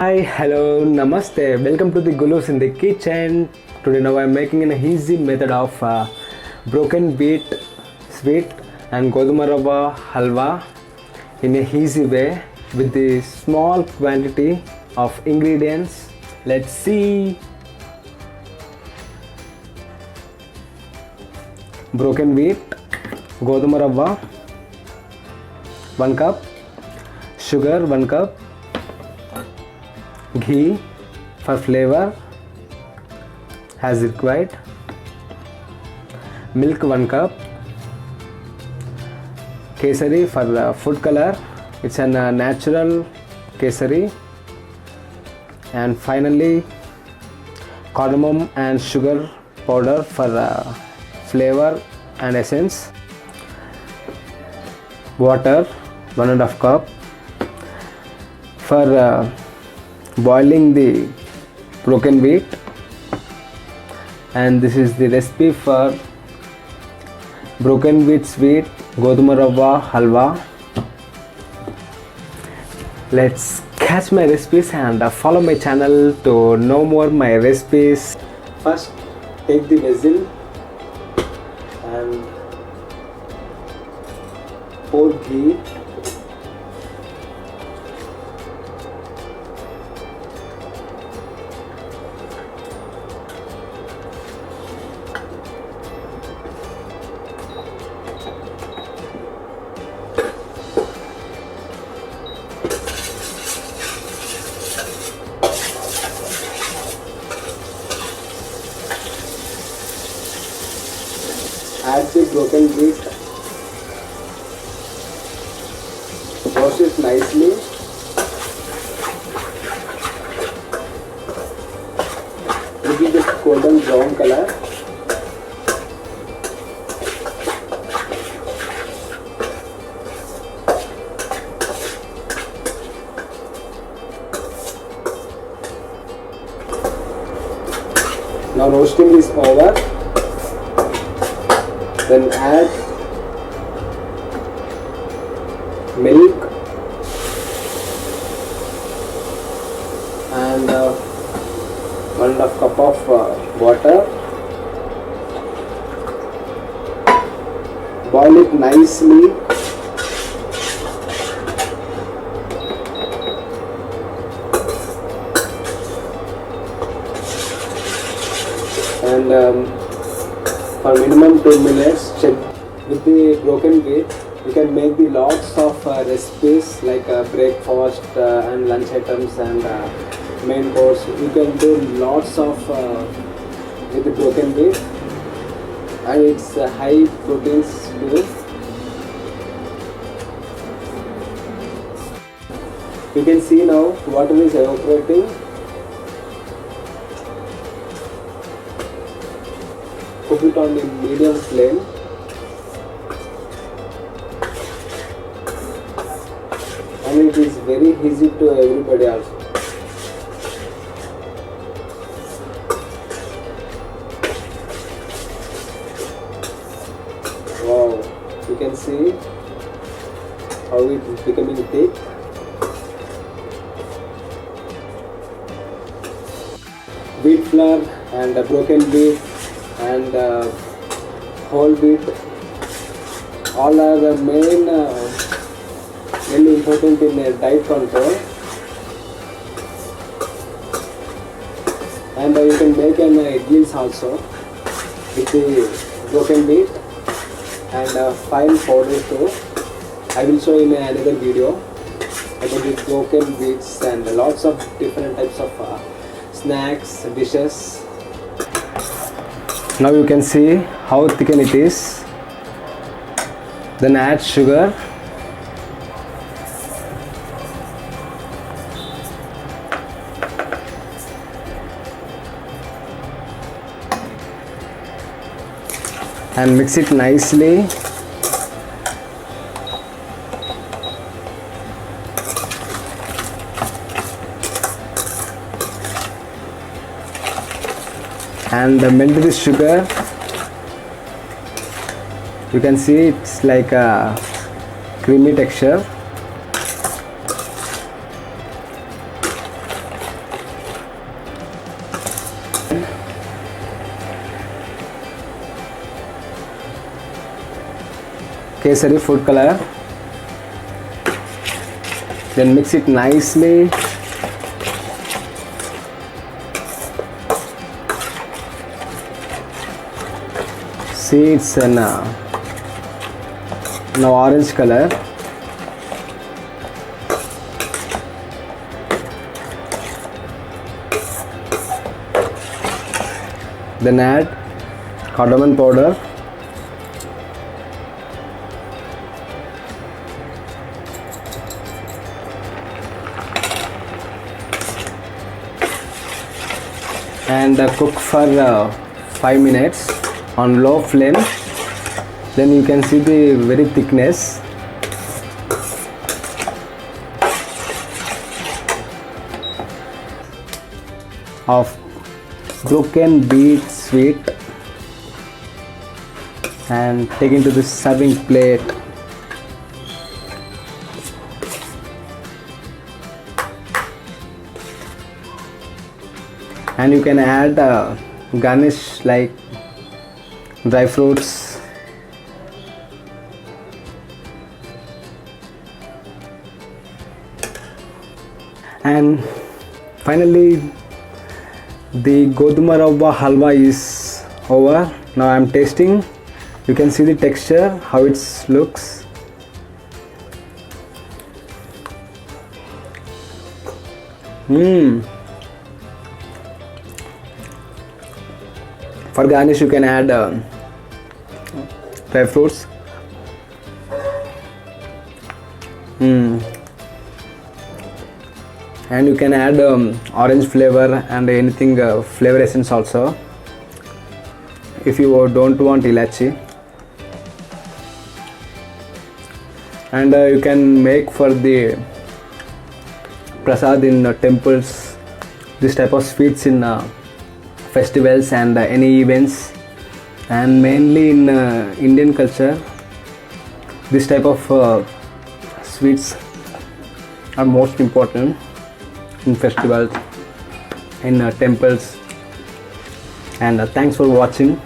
Hi, hello, namaste. Welcome to the Gullus in the kitchen. Today now I am making an easy method of broken wheat sweet and Goduma ravva halwa in a easy way with the small quantity of ingredients. Let's see. Broken wheat, Goduma ravva 1 cup, sugar 1 cup, ghee for flavor as required, milk 1 cup, kesari for the food color, it's a natural kesari, and finally cardamom and sugar powder for flavor and essence, water 1.5 cup for boiling the broken wheat. And this is the recipe for broken wheat sweet Goduma ravva halwa. Let's catch my recipes and follow my channel to know more my recipes. First take the vessel and pour ghee. Add the broken wheat, roast it nicely, little bit golden brown color. Now roasting is over. Then add milk and 1.5 cup of water. Boil it nicely. And for minimum 2 minutes. Check with the broken wheat. You can make the lots of recipes like breakfast and lunch items and main course. You can do lots of with the broken wheat, and it's high proteins too. You can see now water is evaporating. Cook it on the medium flame. And it is very easy to everybody also. Wow, you can see how it is becoming thick. Wheat flour and broken wheat and whole wheat, all are the main really important in diet control. And you can make an idlis also with the broken wheat and fine powder too. I will show in another video about the broken wheats and lots of different types of snacks, dishes. Now you can see how thickened it is. Then add sugar. And mix it nicely. And melt the sugar. You can see it's like a creamy texture. Kesari food color. Then mix it nicely. See, it's an now orange color. Then add cardamom powder. And cook for 5 minutes on low flame. Then you can see the very thickness. Of broken beet sweet, and take into the serving plate. And you can add garnish like dry fruits. And finally, the Goduma ravva halwa is over. Now I am tasting. You can see the texture, how it looks. For garnish, you can add dry fruits. And you can add orange flavor and anything flavor essence also, if you don't want ilachi. And you can make for the prasad in temples, this type of sweets in festivals and any events. And mainly in Indian culture, this type of sweets are most important in festivals, in temples. And thanks for watching.